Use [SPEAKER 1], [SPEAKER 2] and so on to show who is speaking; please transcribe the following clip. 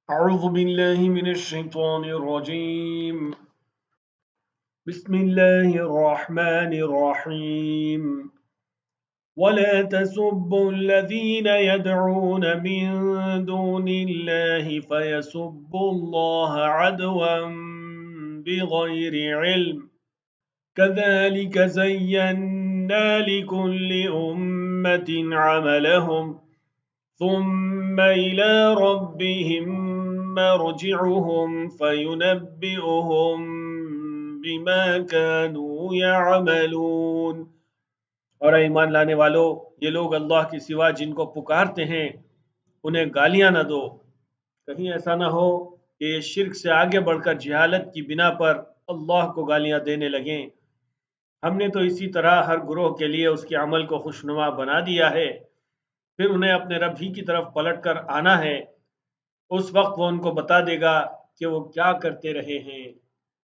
[SPEAKER 1] أعوذ بالله من الشيطان الرجيم بسم الله الرحمن الرحيم ولا تسبوا الذين يدعون من دون الله فيسبوا الله عدوا بغير علم كذلك زينا لكل أمة عملهم ثم إلى ربهم مرجعهم فينبئهم بما كانوا يعملون। और ईमान लाने वालों, ये लोग अल्लाह के सिवा जिनको पुकारते हैं उन्हें गालियां न दो। कहीं ऐसा न हो कि ये शिर्क से आगे बढ़कर जहालत की बिना पर अल्लाह को गालियां देने लगें। हमने तो इसी तरह हर गुरोह के लिए उसके अमल को खुशनुमा बना दिया है, फिर उन्हें अपने रब ही की तरफ पलट कर आना है। उस वक्त वो उनको बता देगा कि वो क्या करते रहे हैं।